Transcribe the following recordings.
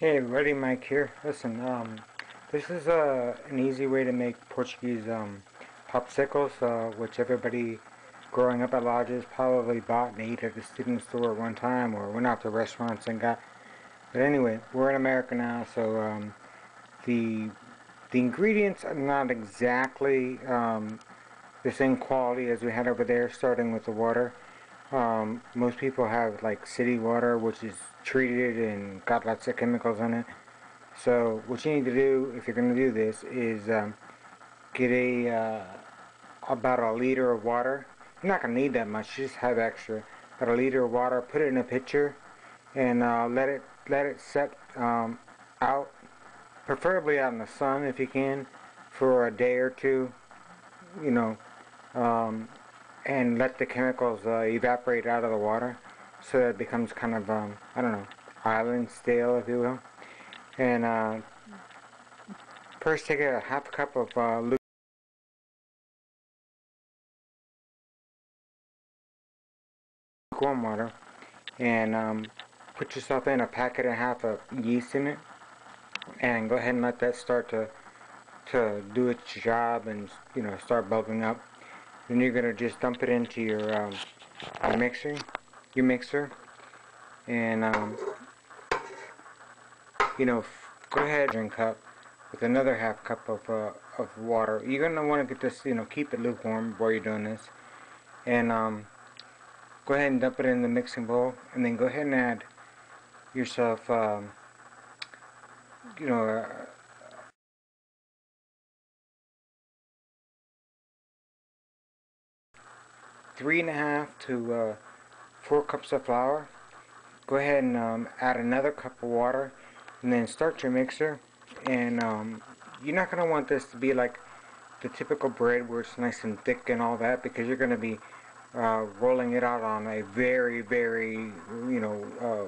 Hey everybody, Mike here. Listen, this is an easy way to make Portuguese popsicles, which everybody growing up at lodges probably bought and ate at the student store at one time, or went out to restaurants and got. But anyway, we're in America now, so the the ingredients are not exactly the same quality as we had over there. Starting with the water, most people have like city water, which is treated and got lots of chemicals in it. So what you need to do if you're going to do this is get a about a liter of water. You're not going to need that much. Just have extra. About a liter of water. Put it in a pitcher and let it set out, preferably out in the sun if you can, for a day or two. You know, um, and let the chemicals evaporate out of the water, so that it becomes kind of I don't know, island stale, if you will. And first, take a half cup of lukewarm water, and put yourself in a packet and a half of yeast in it, and go ahead and let that start to do its job and start bubbling up. Then you're gonna just dump it into your mixer, your mixer, and go ahead and drink cup with another half cup of water. You're gonna want to get this, keep it lukewarm while you're doing this, and go ahead and dump it in the mixing bowl, and then go ahead and add yourself, you know, uh, 3.5 to 4 cups of flour. Go ahead and add another cup of water, and then start your mixer. And you're not gonna want this to be like the typical bread where it's nice and thick and all that, because you're gonna be rolling it out on a very, very,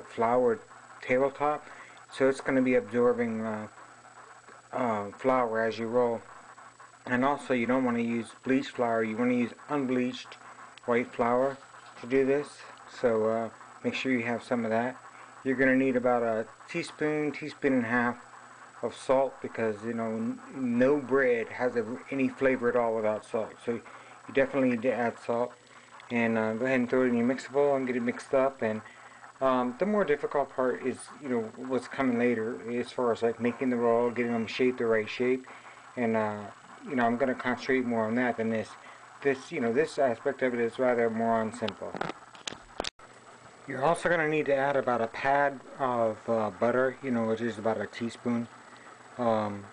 floured tabletop. So it's going to be absorbing flour as you roll. And also, you don't want to use bleached flour. You want to use unbleached white flour to do this. So make sure you have some of that. You're going to need about a teaspoon, teaspoon and a half of salt, because no bread has any flavor at all without salt. So you definitely need to add salt. And go ahead and throw it in your mixer bowl and get it mixed up. And the more difficult part is, what's coming later, as far as like making the roll, getting them shaped the right shape. And I'm going to concentrate more on that than this. This aspect of it is rather more on simple. You're also going to need to add about a pad of butter, which is about a teaspoon. Um,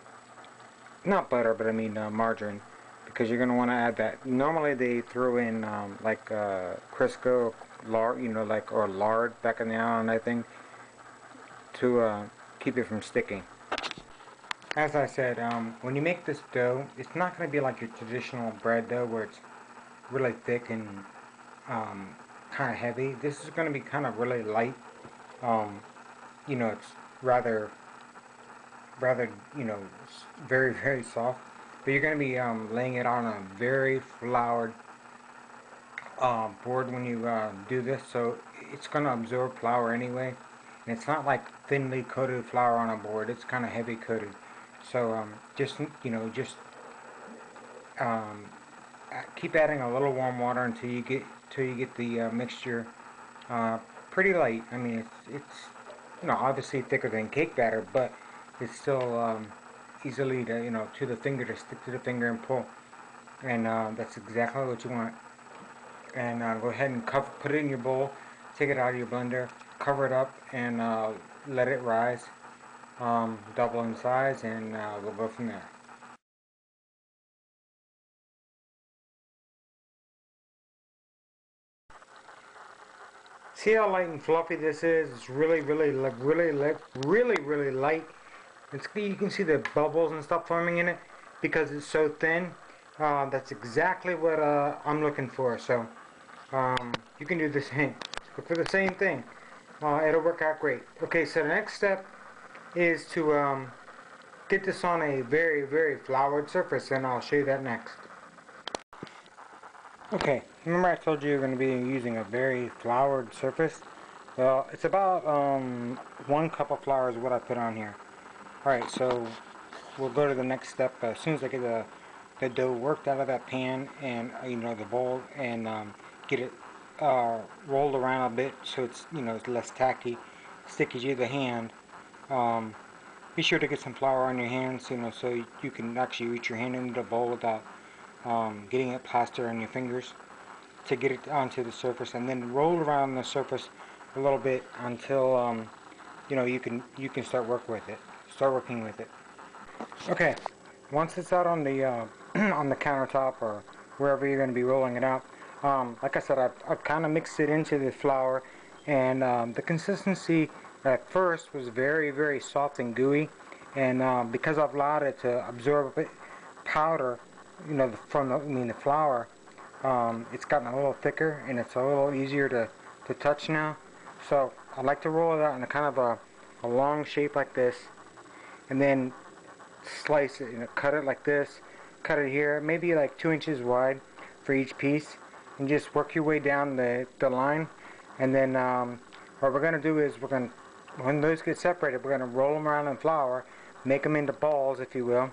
Not butter, but I mean margarine, because you're going to want to add that. Normally they throw in Crisco, lard, or lard back in the island, I think, to keep it from sticking. As I said, when you make this dough, it's not going to be like your traditional bread dough where it's really thick and kind of heavy. This is going to be kind of really light. Um, it's rather, rather, very, very soft. But you're going to be laying it on a very floured board when you do this, so it's going to absorb flour anyway. And it's not like thinly coated flour on a board; it's kind of heavy coated. So just um, keep adding a little warm water until you get the mixture pretty light. I mean, it's obviously thicker than cake batter, but it's still easily to the finger, to stick to the finger and pull. And that's exactly what you want. And go ahead and put it in your bowl, take it out of your blender, cover it up, and let it rise, double in size, and we'll go from there. See how light and fluffy this is? It's really, really, really, really, really light. You can see the bubbles and stuff forming in it because it's so thin. That's exactly what I'm looking for. So you can do the same. Look for the same thing. It'll work out great. Okay, so the next step is to get this on a very, very floured surface, and I'll show you that next. Okay, remember I told you you're going to be using a very floured surface? Well, it's about 1 cup of flour is what I put on here. Alright, so we'll go to the next step. As soon as I get the dough worked out of that pan and the bowl, and get it rolled around a bit so it's less tacky, sticky to the hand. Um, be sure to get some flour on your hands, so you can actually reach your hand into the bowl without getting it plastered on your fingers, to get it onto the surface, and then roll around the surface a little bit until you can start working with it. Okay, once it's out on the on the countertop or wherever you're going to be rolling it out, like I said, I've kind of mixed it into the flour, and the consistency at first was very, very soft and gooey, and because I've allowed it to absorb powder, the flour, it's gotten a little thicker and it's a little easier to touch now. So I like to roll it out in a kind of a long shape like this, and then slice it, cut it like this, cut it here, maybe like 2 inches wide for each piece, and just work your way down the line. And then what we're going to do is when those get separated, we're going to roll them around in flour, make them into balls, if you will,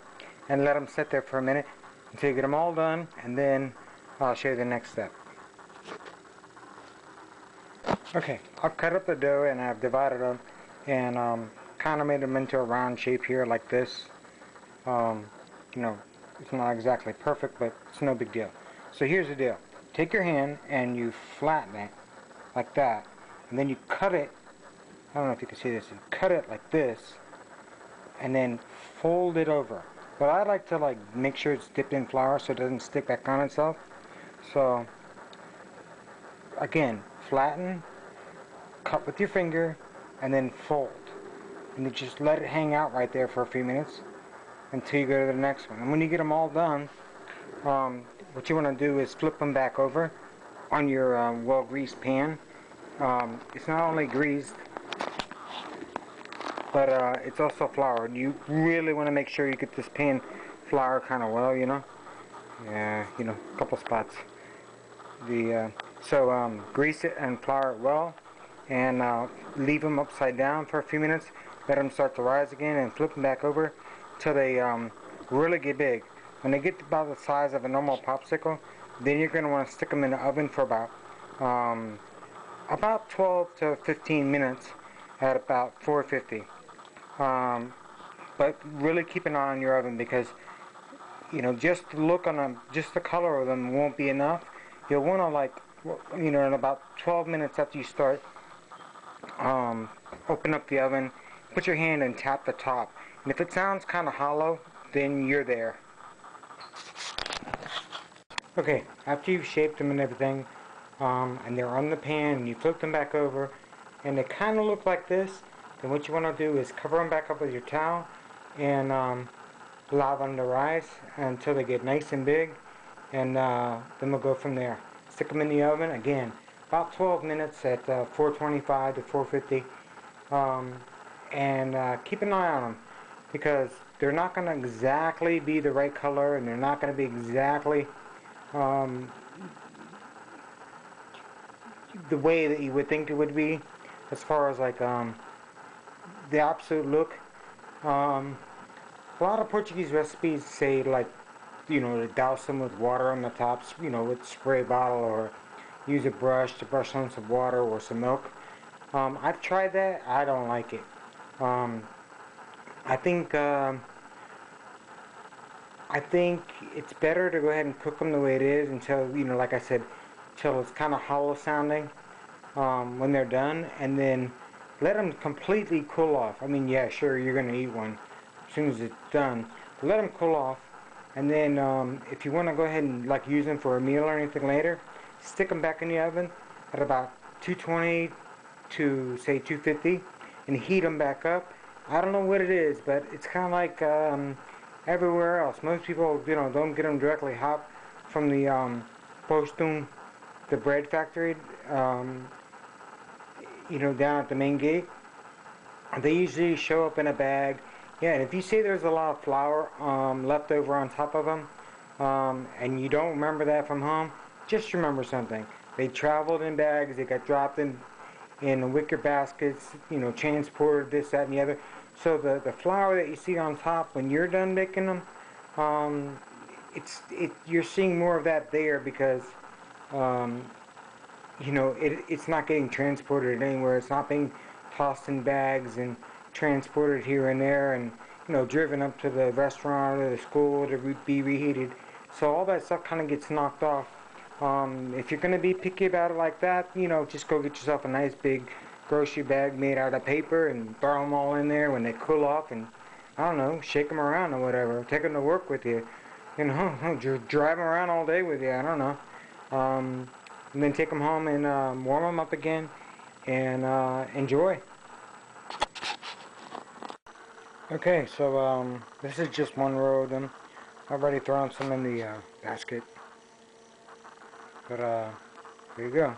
and let them sit there for a minute until you get them all done, and then I'll show you the next step. Okay, I've cut up the dough and I've divided them, and kind of made them into a round shape here like this. Um, it's not exactly perfect, but it's no big deal. So here's the deal. Take your hand and you flatten it like that, and then you cut it. I don't know if you can see this. You cut it like this, and then fold it over. But I like to make sure it's dipped in flour so it doesn't stick back on itself. So again, flatten, cut with your finger, and then fold. And you just let it hang out right there for a few minutes until you go to the next one. And when you get them all done, what you want to do is flip them back over on your well-greased pan. It's not only greased, but it's also floured. You really want to make sure you get this pan floured kind of well, Yeah, a couple spots. So grease it and flour it well, and leave them upside down for a few minutes. Let them start to rise again, and flip them back over till they really get big. When they get about the size of a normal popsicle, then you're going to want to stick them in the oven for about 12 to 15 minutes at about 450. But really keep an eye on your oven, because just the look on them, just the color of them won't be enough. You'll want to in about 12 minutes after you start, open up the oven, put your hand and tap the top. And if it sounds kind of hollow, then you're there. Okay, after you've shaped them and everything, and they're on the pan, and you flip them back over, and they kind of look like this, then what you want to do is cover them back up with your towel, and allow them to rise until they get nice and big, and then we'll go from there. Stick them in the oven, again, about 12 minutes at 425 to 450, and keep an eye on them, because they're not going to exactly be the right color, and they're not going to be exactly the way that you would think it would be, as far as the absolute look. A lot of Portuguese recipes say to douse them with water on the tops, with spray bottle, or use a brush to brush on some water or some milk. I've tried that. I don't like it. I think it's better to go ahead and cook them the way it is until, like I said, till it's kind of hollow sounding when they're done, and then let them completely cool off. I mean, yeah, sure, you're going to eat one as soon as it's done, but let them cool off, and then if you want to go ahead and use them for a meal or anything later, stick them back in the oven at about 220 to say 250, and heat them back up. I don't know what it is, but it's kind of like everywhere else. Most people, don't get them directly hot from the postum, the bread factory, down at the main gate. They usually show up in a bag. Yeah, and if you see there's a lot of flour left over on top of them, and you don't remember that from home, just remember something. They traveled in bags. They got dropped in in wicker baskets, you know, transported, this, that, and the other. So the flour that you see on top when you're done making them, um, you're seeing more of that there because um, you know, it's not getting transported anywhere. It's not being tossed in bags and transported here and there and, you know, driven up to the restaurant or the school to be reheated. So all that stuff kind of gets knocked off. If you're going to be picky about it like that, you know, just go get yourself a nice big grocery bag made out of paper and throw them all in there when they cool off and, I don't know, shake them around or whatever. Take them to work with you. You know, drive them around all day with you. I don't know. And then take them home and warm them up again and enjoy. Okay, so this is just one row of them. I've already thrown some in the basket, but there you go.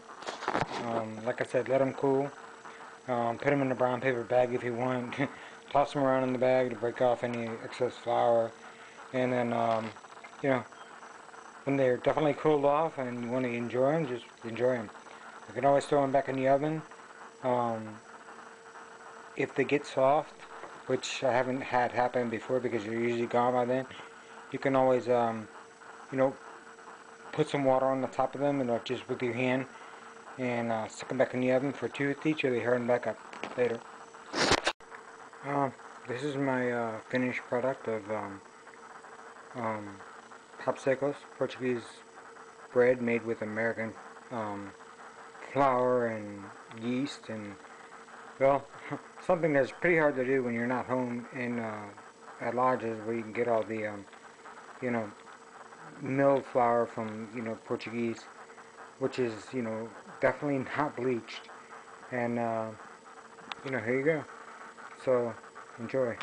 Like I said, let them cool. Put them in a brown paper bag if you want. Toss them around in the bag to break off any excess flour, and then you know, when they're definitely cooled off and you want to enjoy them, just enjoy them. You can always throw them back in the oven. Um, if they get soft, which I haven't had happen before because you're usually gone by then, you can always, you know, put some water on the top of them and just with your hand and stick them back in the oven for 2 with each, or they harden back up later. Um, this is my finished product of um, popsicles, Portuguese bread made with American um, flour and yeast and, well, something that's pretty hard to do when you're not home in at lodges where you can get all the you know, milled flour from, you know, Portuguese, which is, you know, definitely not bleached. And you know, here you go. So enjoy.